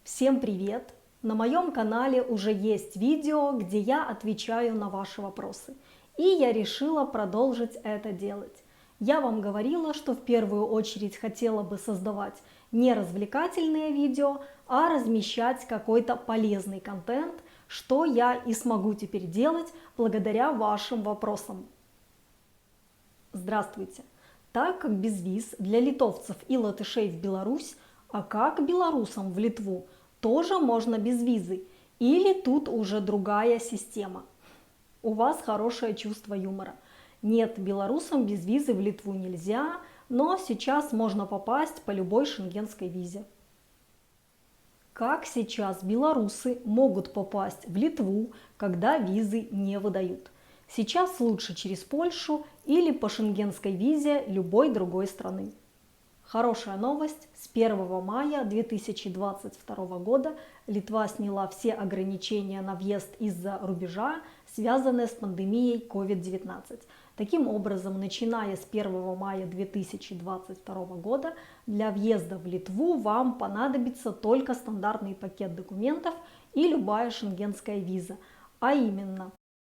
Всем привет! На моем канале уже есть видео, где я отвечаю на ваши вопросы. И я решила продолжить это делать. Я вам говорила, что в первую очередь хотела бы создавать не развлекательные видео, а размещать какой-то полезный контент, что я и смогу теперь делать благодаря вашим вопросам. Здравствуйте! Так как без виз для литовцев и латышей в Беларусь, а как белорусам в Литву, тоже можно без визы, или тут уже другая система. У вас хорошее чувство юмора. Нет, белорусам без визы в Литву нельзя, но сейчас можно попасть по любой шенгенской визе. Как сейчас белорусы могут попасть в Литву, когда визы не выдают? Сейчас лучше через Польшу или по шенгенской визе любой другой страны. Хорошая новость. С 1 мая 2022 года Литва сняла все ограничения на въезд из-за рубежа, связанные с пандемией COVID-19. Таким образом, начиная с 1 мая 2022 года для въезда в Литву вам понадобится только стандартный пакет документов и любая шенгенская виза, а именно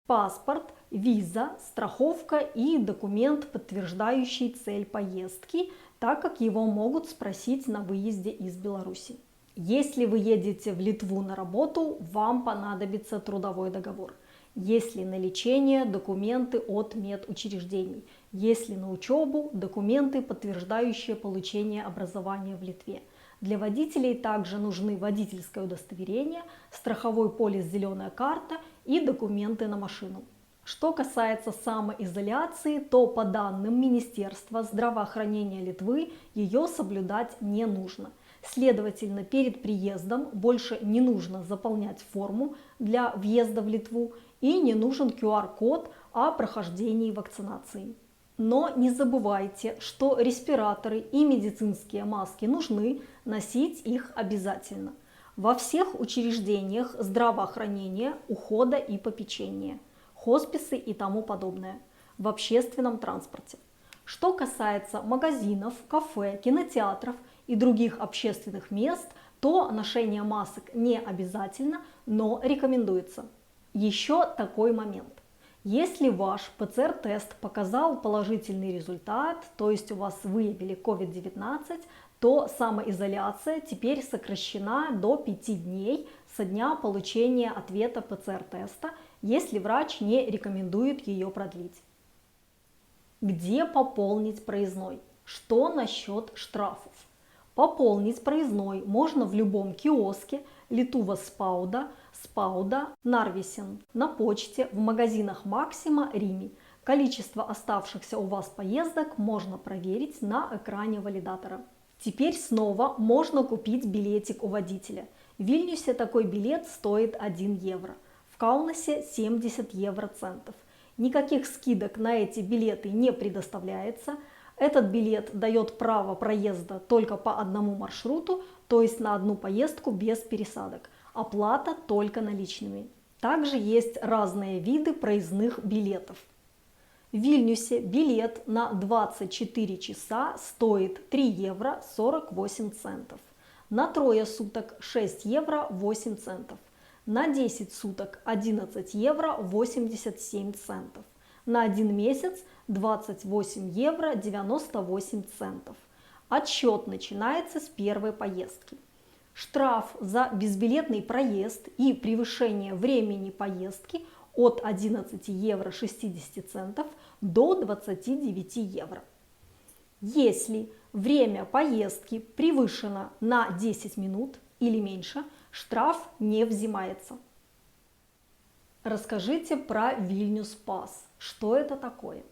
паспорт, виза, страховка и документ, подтверждающий цель поездки, так как его могут спросить на выезде из Беларуси. Если вы едете в Литву на работу, вам понадобится трудовой договор. Если на лечение, документы от медучреждений. Если на учебу, документы, подтверждающие получение образования в Литве. Для водителей также нужны водительское удостоверение, страховой полис «Зеленая карта» и документы на машину. Что касается самоизоляции, то по данным Министерства здравоохранения Литвы ее соблюдать не нужно. Следовательно, перед приездом больше не нужно заполнять форму для въезда в Литву и не нужен QR-код о прохождении вакцинации. Но не забывайте, что респираторы и медицинские маски нужны, носить их обязательно. Во всех учреждениях здравоохранения, ухода и попечения, хосписы и тому подобное, в общественном транспорте. Что касается магазинов, кафе, кинотеатров и других общественных мест, то ношение масок не обязательно, но рекомендуется. Еще такой момент. Если ваш ПЦР-тест показал положительный результат, то есть у вас выявили COVID-19, то самоизоляция теперь сокращена до 5 дней со дня получения ответа ПЦР-теста, если врач не рекомендует ее продлить. Где пополнить проездной? Что насчет штрафов? Пополнить проездной можно в любом киоске Литуva Спауда, Нарвисен, на почте, в магазинах Максима, Рими. Количество оставшихся у вас поездок можно проверить на экране валидатора. Теперь снова можно купить билетик у водителя. В Вильнюсе такой билет стоит 1 евро, в Каунасе 70 евроцентов. Никаких скидок на эти билеты не предоставляется. Этот билет дает право проезда только по одному маршруту, то есть на одну поездку без пересадок. Оплата только наличными. Также есть разные виды проездных билетов. В Вильнюсе билет на 24 часа стоит 3 евро 48 центов. На трое суток 6 евро 8 центов. На 10 суток 11 евро 87 центов. На 1 месяц 28 евро 98 центов. Отсчет начинается с первой поездки. Штраф за безбилетный проезд и превышение времени поездки от 11 евро 60 центов до 29 евро. Если время поездки превышено на 10 минут или меньше, штраф не взимается. Расскажите про Vilnius Pass. Что это такое?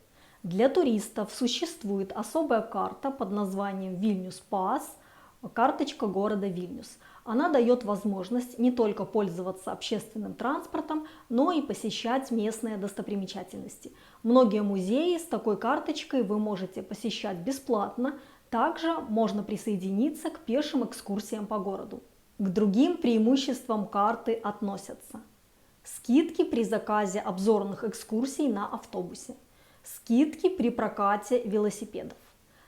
Для туристов существует особая карта под названием Vilnius Pass, карточка города Вильнюс. Она дает возможность не только пользоваться общественным транспортом, но и посещать местные достопримечательности. Многие музеи с такой карточкой вы можете посещать бесплатно. Также можно присоединиться к пешим экскурсиям по городу. К другим преимуществам карты относятся скидки при заказе обзорных экскурсий на автобусе, скидки при прокате велосипедов,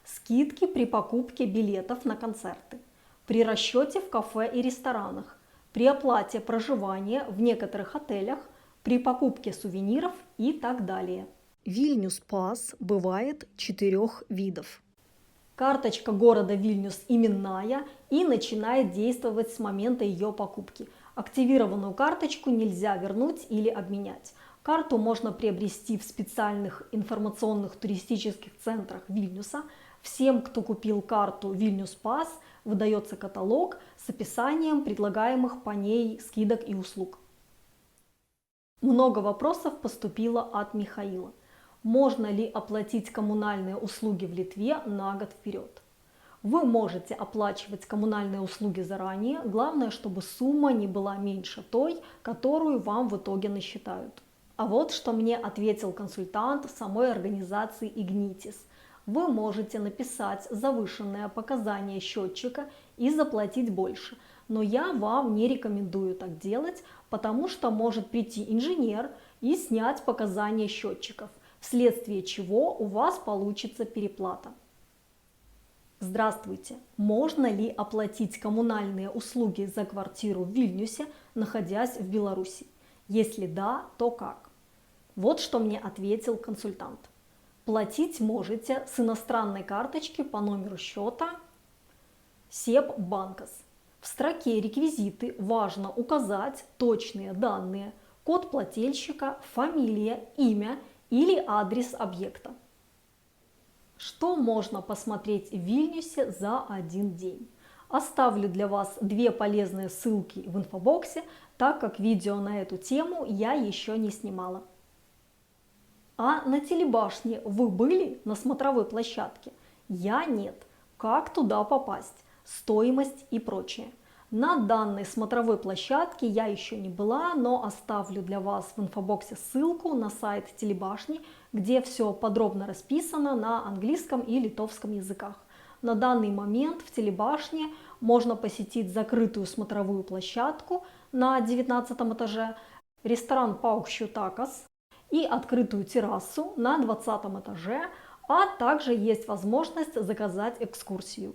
скидки при покупке билетов на концерты, при расчете в кафе и ресторанах, при оплате проживания в некоторых отелях, при покупке сувениров и так далее. Вильнюс Пас бывает 4 видов. Карточка города Вильнюс именная и начинает действовать с момента ее покупки. Активированную карточку нельзя вернуть или обменять. Карту можно приобрести в специальных информационных туристических центрах Вильнюса. Всем, кто купил карту Вильнюс Пас, выдается каталог с описанием предлагаемых по ней скидок и услуг. Много вопросов поступило от Михаила. Можно ли оплатить коммунальные услуги в Литве на год вперед? Вы можете оплачивать коммунальные услуги заранее, главное, чтобы сумма не была меньше той, которую вам в итоге насчитают. А вот что мне ответил консультант самой организации Ignitis. Вы можете написать завышенное показание счетчика и заплатить больше, но я вам не рекомендую так делать, потому что может прийти инженер и снять показания счетчиков, вследствие чего у вас получится переплата. Здравствуйте! Можно ли оплатить коммунальные услуги за квартиру в Вильнюсе, находясь в Беларуси? Если да, то как? Вот что мне ответил консультант. Платить можете с иностранной карточки по номеру счета СЕП Банкас. В строке «Реквизиты» важно указать точные данные, код плательщика, фамилия, имя или адрес объекта. Что можно посмотреть в Вильнюсе за один день? Оставлю для вас 2 полезные ссылки в инфобоксе, так как видео на эту тему я еще не снимала. А на телебашне вы были на смотровой площадке? Я нет. Как туда попасть? Стоимость и прочее. На данной смотровой площадке я еще не была, но оставлю для вас в инфобоксе ссылку на сайт телебашни, где все подробно расписано на английском и литовском языках. На данный момент в телебашне можно посетить закрытую смотровую площадку на 19 этаже, ресторан Паукшью Такас и открытую террасу на 20 этаже, а также есть возможность заказать экскурсию.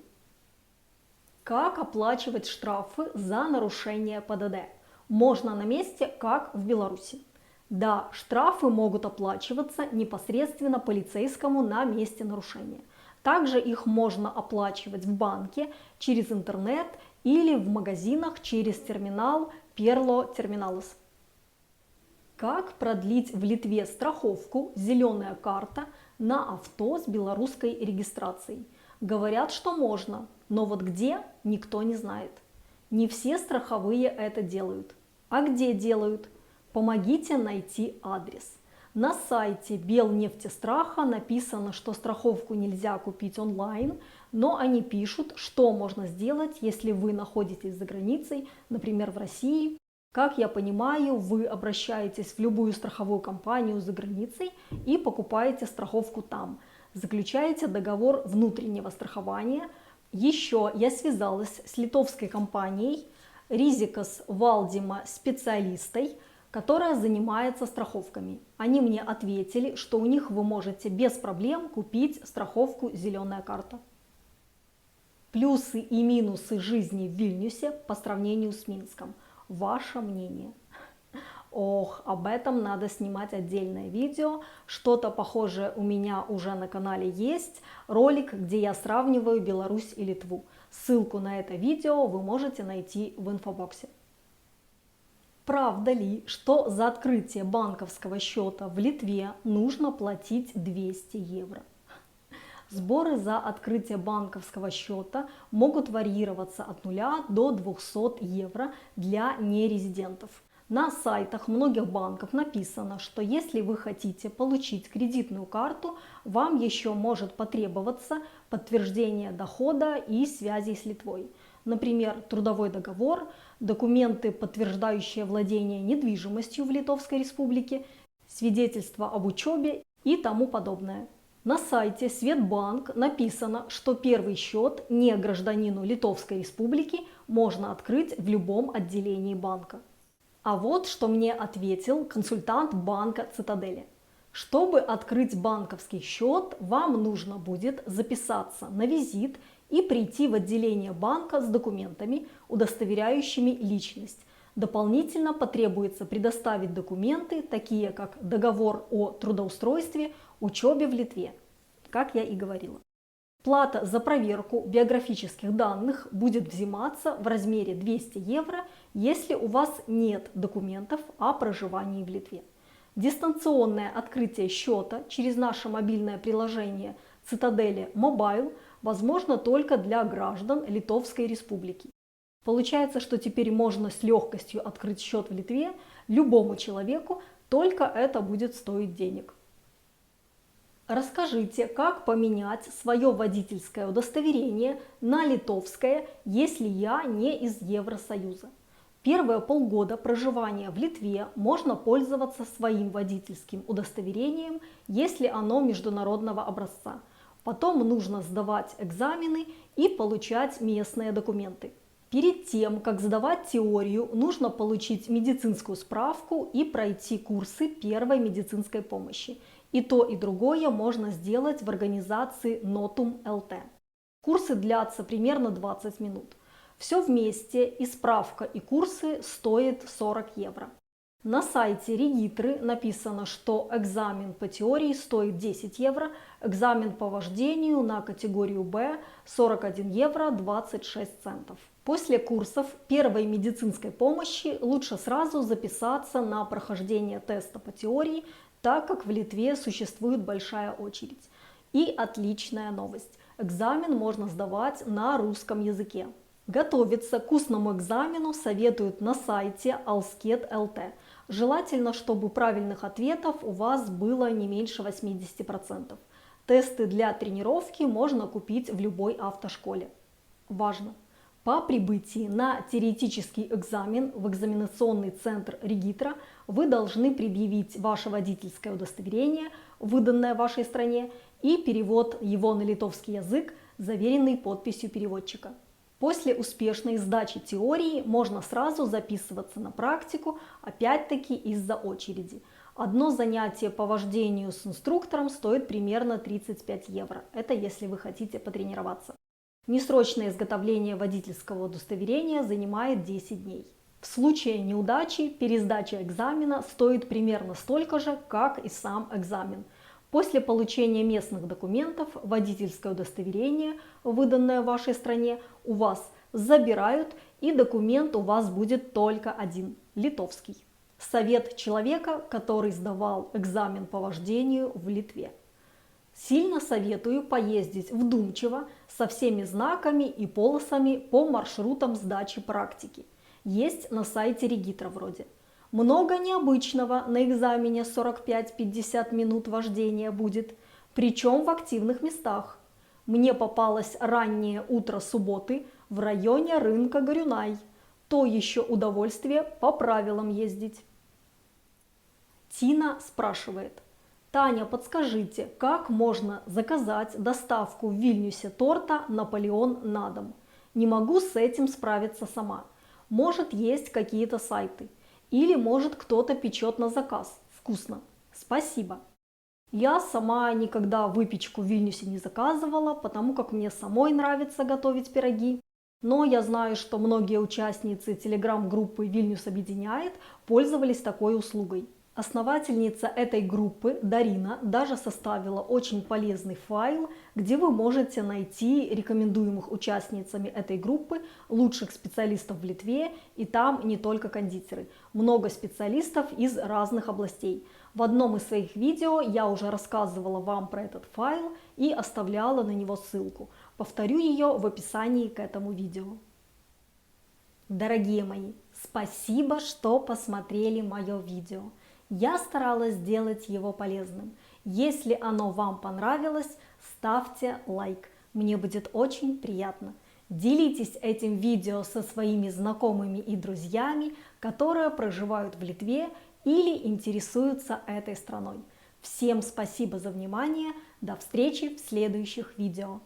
Как оплачивать штрафы за нарушение ПДД? Можно на месте, как в Беларуси. Да, штрафы могут оплачиваться непосредственно полицейскому на месте нарушения. Также их можно оплачивать в банке, через интернет или в магазинах через терминал Perlo Terminalis. Как продлить в Литве страховку «Зеленая карта» на авто с белорусской регистрацией? Говорят, что можно, но вот где – никто не знает. Не все страховые это делают. А где делают? Помогите найти адрес. На сайте Белнефтестраха написано, что страховку нельзя купить онлайн, но они пишут, что можно сделать, если вы находитесь за границей, например, в России. Как я понимаю, вы обращаетесь в любую страховую компанию за границей и покупаете страховку там. Заключаете договор внутреннего страхования. Еще я связалась с литовской компанией Rizikos Valdyma специалистой, которая занимается страховками. Они мне ответили, что у них вы можете без проблем купить страховку «Зеленая карта». Плюсы и минусы жизни в Вильнюсе по сравнению с Минском. Ваше мнение? Ох, об этом надо снимать отдельное видео. Что-то похожее у меня уже на канале есть. Ролик, где я сравниваю Беларусь и Литву. Ссылку на это видео вы можете найти в инфобоксе. Правда ли, что за открытие банковского счета в Литве нужно платить 200 евро? Сборы за открытие банковского счета могут варьироваться от 0 до 200 евро для нерезидентов. На сайтах многих банков написано, что если вы хотите получить кредитную карту, вам еще может потребоваться подтверждение дохода и связей с Литвой. Например, трудовой договор, документы, подтверждающие владение недвижимостью в Литовской Республике, свидетельство об учебе и тому подобное. На сайте Светбанк написано, что первый счет не гражданину Литовской Республики можно открыть в любом отделении банка. А вот что мне ответил консультант банка Цитадели. Чтобы открыть банковский счет, вам нужно будет записаться на визит и прийти в отделение банка с документами, удостоверяющими личность. Дополнительно потребуется предоставить документы, такие как договор о трудоустройстве, учебе в Литве, как я и говорила. Плата за проверку биографических данных будет взиматься в размере 200 евро, если у вас нет документов о проживании в Литве. Дистанционное открытие счета через наше мобильное приложение Цитадели Mobile возможно только для граждан Литовской Республики. Получается, что теперь можно с легкостью открыть счет в Литве любому человеку, только это будет стоить денег. Расскажите, как поменять свое водительское удостоверение на литовское, если я не из Евросоюза. Первые полгода проживания в Литве можно пользоваться своим водительским удостоверением, если оно международного образца. Потом нужно сдавать экзамены и получать местные документы. Перед тем, как сдавать теорию, нужно получить медицинскую справку и пройти курсы первой медицинской помощи. И то, и другое можно сделать в организации Notum LT. Курсы длятся примерно 20 минут. Все вместе, и справка, и курсы стоят 40 евро. На сайте Регитры написано, что экзамен по теории стоит 10 евро, экзамен по вождению на категорию Б 41 евро 26 центов. После курсов первой медицинской помощи лучше сразу записаться на прохождение теста по теории, так как в Литве существует большая очередь. И отличная новость. Экзамен можно сдавать на русском языке. Готовиться к устному экзамену советуют на сайте Alsket.lt. Желательно, чтобы правильных ответов у вас было не меньше 80%. Тесты для тренировки можно купить в любой автошколе. Важно! По прибытии на теоретический экзамен в экзаменационный центр Регитра вы должны предъявить ваше водительское удостоверение, выданное в вашей стране, и перевод его на литовский язык, заверенный подписью переводчика. После успешной сдачи теории можно сразу записываться на практику, опять-таки из-за очереди. Одно занятие по вождению с инструктором стоит примерно 35 евро. Это если вы хотите потренироваться. Несрочное изготовление водительского удостоверения занимает 10 дней. В случае неудачи пересдача экзамена стоит примерно столько же, как и сам экзамен. После получения местных документов водительское удостоверение, выданное в вашей стране, у вас забирают, и документ у вас будет только один – литовский. Совет человека, который сдавал экзамен по вождению в Литве. Сильно советую поездить вдумчиво, со всеми знаками и полосами по маршрутам сдачи практики. Есть на сайте Регитра вроде. Много необычного на экзамене 45-50 минут вождения будет, причем в активных местах. Мне попалось раннее утро субботы в районе рынка Горюнай. То еще удовольствие по правилам ездить. Тина спрашивает: Таня, подскажите, как можно заказать доставку в Вильнюсе торта «Наполеон» на дом? Не могу с этим справиться сама. Может, есть какие-то сайты. Или, может, кто-то печет на заказ. Вкусно. Спасибо. Я сама никогда выпечку в Вильнюсе не заказывала, потому как мне самой нравится готовить пироги. Но я знаю, что многие участницы телеграм-группы «Вильнюс объединяет» пользовались такой услугой. Основательница этой группы Дарина даже составила очень полезный файл, где вы можете найти рекомендуемых участницами этой группы лучших специалистов в Литве, и там не только кондитеры, много специалистов из разных областей. В одном из своих видео я уже рассказывала вам про этот файл и оставляла на него ссылку. Повторю ее в описании к этому видео. Дорогие мои, спасибо, что посмотрели мое видео. Я старалась сделать его полезным. Если оно вам понравилось, ставьте лайк. Мне будет очень приятно. Делитесь этим видео со своими знакомыми и друзьями, которые проживают в Литве или интересуются этой страной. Всем спасибо за внимание. До встречи в следующих видео.